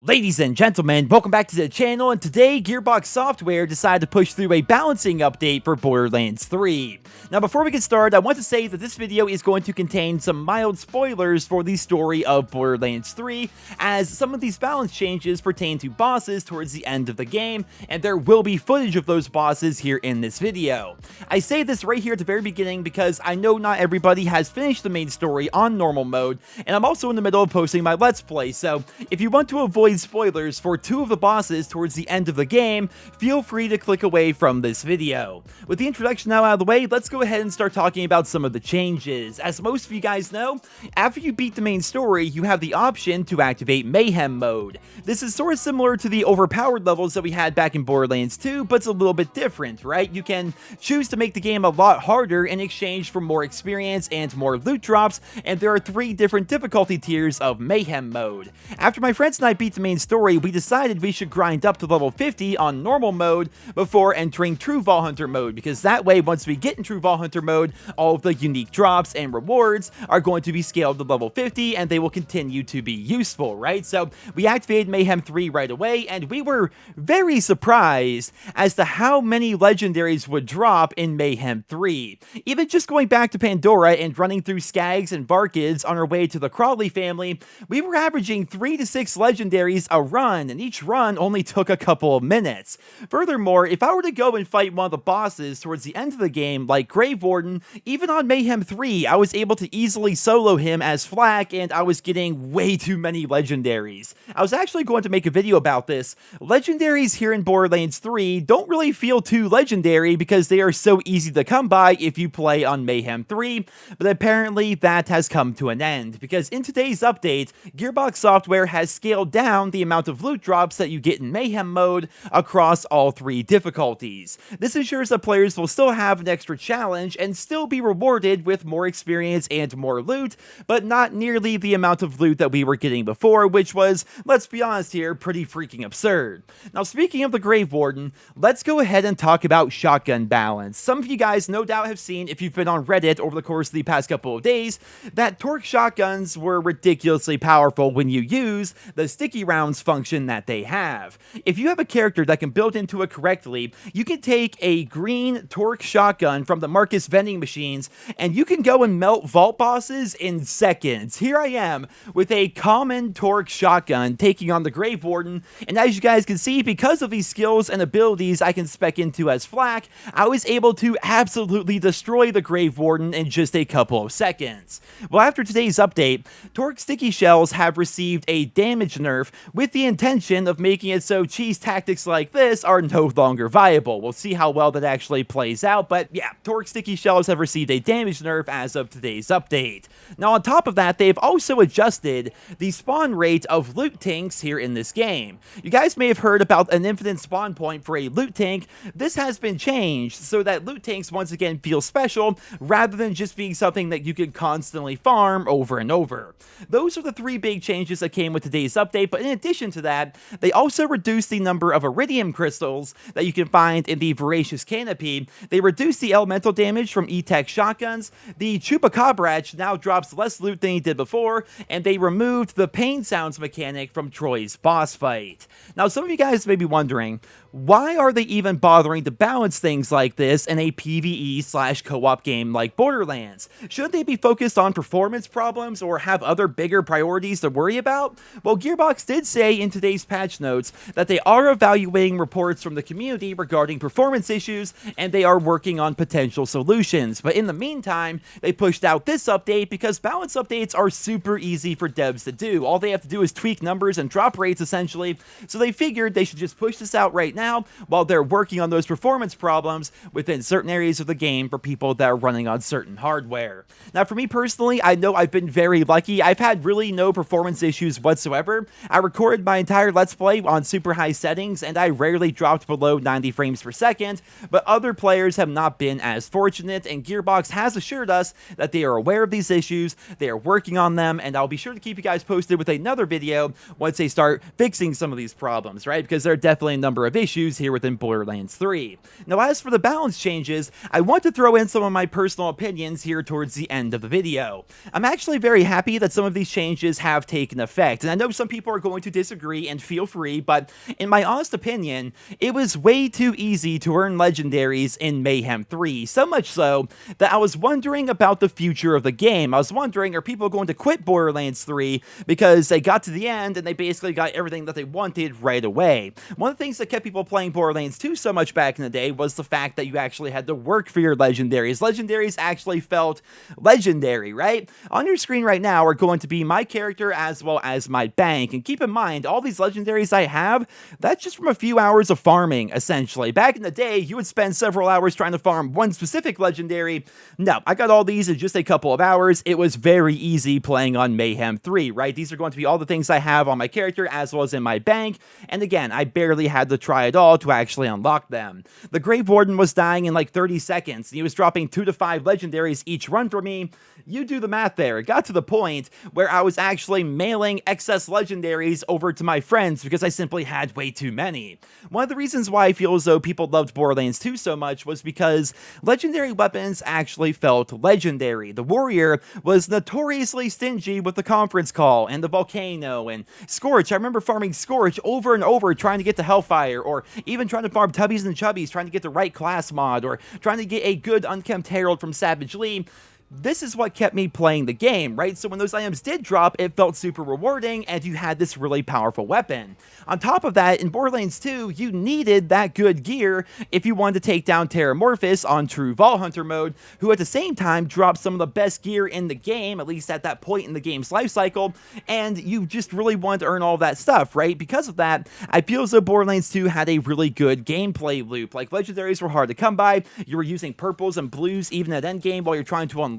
Ladies and gentlemen, welcome back to the channel, and today Gearbox Software decided to push through a balancing update for Borderlands 3. Now before we get started, I want to say that this video is going to contain some mild spoilers for the story of Borderlands 3, as some of these balance changes pertain to bosses towards the end of the game, and there will be footage of those bosses here in this video. I say this right here at the very beginning because I know not everybody has finished the main story on normal mode, and I'm also in the middle of posting my Let's Play, so if you want to avoid spoilers for two of the bosses towards the end of the game, feel free to click away from this video. With the introduction now out of the way, let's go ahead and start talking about some of the changes. As most of you guys know, after you beat the main story, you have the option to activate Mayhem mode. This is sort of similar to the overpowered levels that we had back in Borderlands 2, but it's a little bit different, right? You can choose to make the game a lot harder in exchange for more experience and more loot drops, and there are 3 different difficulty tiers of Mayhem mode. After my friends and I beat the main story, we decided we should grind up to level 50 on normal mode before entering True Vault Hunter mode, because that way, once we get in True Vault Hunter mode, all of the unique drops and rewards are going to be scaled to level 50, and they will continue to be useful, right? So we activated Mayhem 3 right away, and we were very surprised as to how many legendaries would drop in Mayhem 3. Even just going back to Pandora and running through Skags and Varkids on our way to the Crawley family, we were averaging 3 to 6 legendaries a run, and each run only took a couple of minutes. Furthermore, if I were to go and fight one of the bosses towards the end of the game, like Grave Warden, even on Mayhem 3, I was able to easily solo him as Flak, and I was getting way too many legendaries. I was actually going to make a video about this. Legendaries here in Borderlands 3 don't really feel too legendary because they are so easy to come by if you play on Mayhem 3, but apparently that has come to an end, because in today's update, Gearbox Software has scaled down the amount of loot drops that you get in Mayhem mode across all 3 difficulties. This ensures that players will still have an extra challenge and still be rewarded with more experience and more loot, but not nearly the amount of loot that we were getting before, which was, let's be honest here, pretty freaking absurd. Now, speaking of the Grave Warden, let's go ahead and talk about shotgun balance. Some of you guys no doubt have seen, if you've been on Reddit over the course of the past couple of days, that Torgue shotguns were ridiculously powerful when you use the sticky rounds function that they have. If you have a character that can build into it correctly, you can take a green Torgue shotgun from the Marcus vending machines, and you can go and melt vault bosses in seconds. Here I am with a common Torgue shotgun taking on the Grave Warden, and as you guys can see, because of these skills and abilities I can spec into as Flak, I was able to absolutely destroy the Grave Warden in just a couple of seconds. Well, after today's update, Torgue sticky shells have received a damage nerf with the intention of making it so cheese tactics like this are no longer viable. We'll see how well that actually plays out, but yeah, Torgue sticky shells have received a damage nerf as of today's update. Now on top of that, they've also adjusted the spawn rate of loot tanks here in this game. You guys may have heard about an infinite spawn point for a loot tank. This has been changed so that loot tanks once again feel special rather than just being something that you can constantly farm over and over. Those are the 3 big changes that came with today's update, but in addition to that, they also reduced the number of iridium crystals that you can find in the Voracious Canopy. They reduced the elemental damage from E-Tech shotguns. The Chupacabra now drops less loot than he did before, and they removed the pain sounds mechanic from Troy's boss fight. Now, some of you guys may be wondering, why are they even bothering to balance things like this in a PvE/co-op game like Borderlands? Shouldn't they be focused on performance problems or have other bigger priorities to worry about? Well, Gearbox did say in today's patch notes that they are evaluating reports from the community regarding performance issues, and they are working on potential solutions. But in the meantime, they pushed out this update because balance updates are super easy for devs to do. All they have to do is tweak numbers and drop rates, essentially. So they figured they should just push this out right now while they're working on those performance problems within certain areas of the game for people that are running on certain hardware. Now, for me personally, I know I've been very lucky. I've had really no performance issues whatsoever. I recorded my entire Let's Play on super high settings, and I rarely dropped below 90 frames per second, but other players have not been as fortunate, and Gearbox has assured us that they are aware of these issues, they are working on them, and I'll be sure to keep you guys posted with another video once they start fixing some of these problems, right? Because there are definitely a number of issues here within Borderlands 3. Now, as for the balance changes, I want to throw in some of my personal opinions here towards the end of the video. I'm actually very happy that some of these changes have taken effect, and I know some people are going going to disagree and feel free, but in my honest opinion, it was way too easy to earn legendaries in Mayhem 3, so much so that I was wondering about the future of the game. I was wondering, are people going to quit Borderlands 3 because they got to the end and they basically got everything that they wanted right away? One of the things that kept people playing Borderlands 2 so much back in the day was the fact that you actually had to work for your legendaries. Legendaries actually felt legendary, right? On your screen right now are going to be my character as well as my bank, and keep in mind, all these legendaries I have, that's just from a few hours of farming, essentially. Back in the day, you would spend several hours trying to farm one specific legendary. No, I got all these in just a couple of hours. It was very easy playing on Mayhem 3, right? These are going to be all the things I have on my character as well as in my bank, and again, I barely had to try it all to actually unlock them. The Grave Warden was dying in like 30 seconds, and he was dropping 2 to 5 legendaries each run for me. You do the math there. It got to the point where I was actually mailing excess legendaries over to my friends because I simply had way too many. One of the reasons why I feel as though people loved Borderlands 2 so much was because legendary weapons actually felt legendary. The Warrior was notoriously stingy with the conference call and the Volcano and Scorch. I remember farming Scorch over and over trying to get to Hellfire, or even trying to farm Tubbies and Chubbies trying to get the right class mod, or trying to get a good Unkempt Herald from Savage Lee. This is what kept me playing the game, right? So when those items did drop, it felt super rewarding, and you had this really powerful weapon. On top of that, in Borderlands 2, you needed that good gear if you wanted to take down Terramorphous on true Vault Hunter mode, who at the same time dropped some of the best gear in the game, at least at that point in the game's life cycle, and you just really wanted to earn all that stuff, right? Because of that, I feel as though Borderlands 2 had a really good gameplay loop. Like, legendaries were hard to come by, you were using purples and blues even at endgame while you're trying to unlock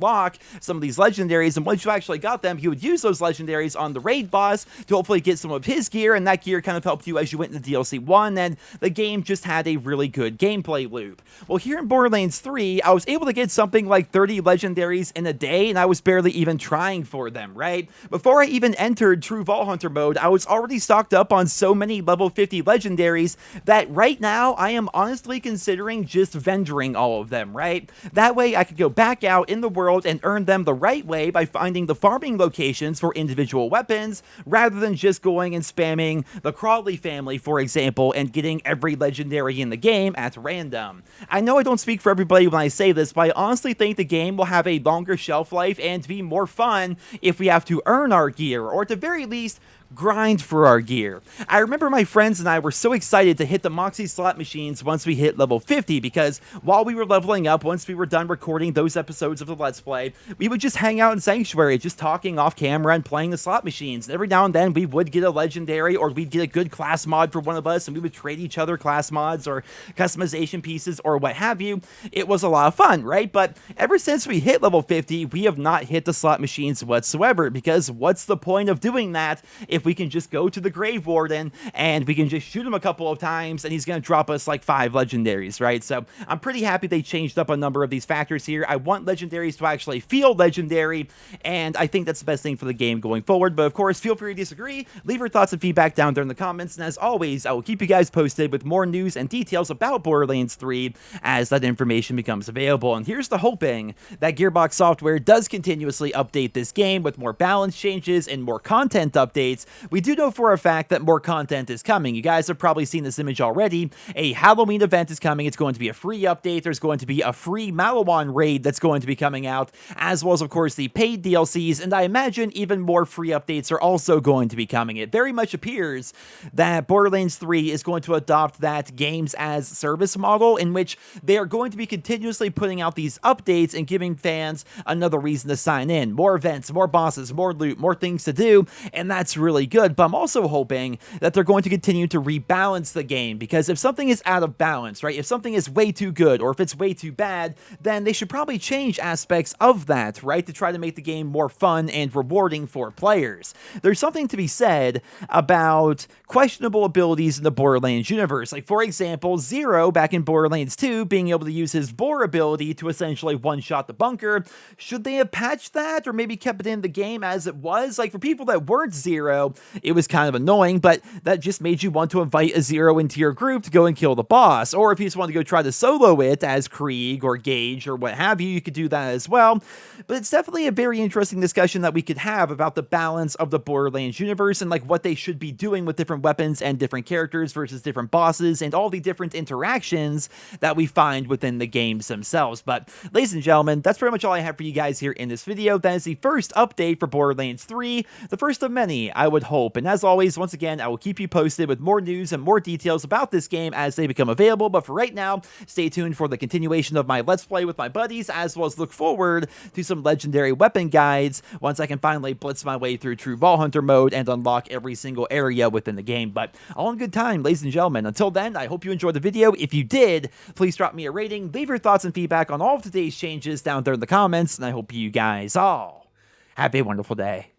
some of these legendaries, and once you actually got them, you would use those legendaries on the raid boss to hopefully get some of his gear, and that gear kind of helped you as you went into DLC 1, and the game just had a really good gameplay loop. Well, here in Borderlands 3, I was able to get something like 30 legendaries in a day, and I was barely even trying for them, right? Before I even entered true Vault Hunter mode, I was already stocked up on so many level 50 legendaries that right now, I am honestly considering just vendoring all of them, right? That way, I could go back out in the world and earn them the right way by finding the farming locations for individual weapons, rather than just going and spamming the Crawley family, for example, and getting every legendary in the game at random. I know I don't speak for everybody when I say this, but I honestly think the game will have a longer shelf life and be more fun if we have to earn our gear, or at the very least, grind for our gear. I remember my friends and I were so excited to hit the Moxie slot machines once we hit level 50, because while we were leveling up, once we were done recording those episodes of the Let's Play, we would just hang out in Sanctuary, just talking off camera and playing the slot machines. And every now and then we would get a legendary, or we'd get a good class mod for one of us, and we would trade each other class mods or customization pieces or what have you. It was a lot of fun, right? But ever since we hit level 50, we have not hit the slot machines whatsoever, because what's the point of doing that if we can just go to the Grave Warden and we can just shoot him a couple of times and he's going to drop us like 5 legendaries, right? So I'm pretty happy they changed up a number of these factors here. I want legendaries to actually feel legendary, and I think that's the best thing for the game going forward. But of course, feel free to disagree, leave your thoughts and feedback down there in the comments, and as always, I will keep you guys posted with more news and details about Borderlands 3 as that information becomes available. And here's the hoping that Gearbox Software does continuously update this game with more balance changes and more content updates. We do know for a fact that more content is coming. You guys have probably seen this image already. A Halloween event is coming. It's going to be a free update. There's going to be a free Malawan raid that's going to be coming out, as well as, of course, the paid DLCs, and I imagine even more free updates are also going to be coming. It very much appears that Borderlands 3 is going to adopt that games as service model, in which they are going to be continuously putting out these updates and giving fans another reason to sign in. More events, more bosses, more loot, more things to do, and that's really good. But I'm also hoping that they're going to continue to rebalance the game, because if something is out of balance, right, if something is way too good or if it's way too bad, then they should probably change aspects of that, right, to try to make the game more fun and rewarding for players. There's something to be said about questionable abilities in the Borderlands universe. Like, for example, Zero back in Borderlands 2 being able to use his Boar ability to essentially one-shot the bunker. Should they have patched that, or maybe kept it in the game as it was? Like, for people that weren't Zero, so it was kind of annoying, but that just made you want to invite a 0 into your group to go and kill the boss. Or if you just want to go try to solo it as Krieg or Gage or what have you could do that as well. But it's definitely a very interesting discussion that we could have about the balance of the Borderlands universe and like what they should be doing with different weapons and different characters versus different bosses and all the different interactions that we find within the games themselves. But ladies and gentlemen, that's pretty much all I have for you guys here in this video. That is the first update for Borderlands 3, the first of many, I would hope. And as always, once again, I will keep you posted with more news and more details about this game as they become available. But for right now, stay tuned for the continuation of my Let's Play with my buddies, as well as look forward to some legendary weapon guides once I can finally blitz my way through True Vault Hunter mode and unlock every single area within the game. But all in good time, ladies and gentlemen. Until then, I hope you enjoyed the video. If you did, please drop me a rating, leave your thoughts and feedback on all of today's changes down there in the comments, and I hope you guys all have a wonderful day.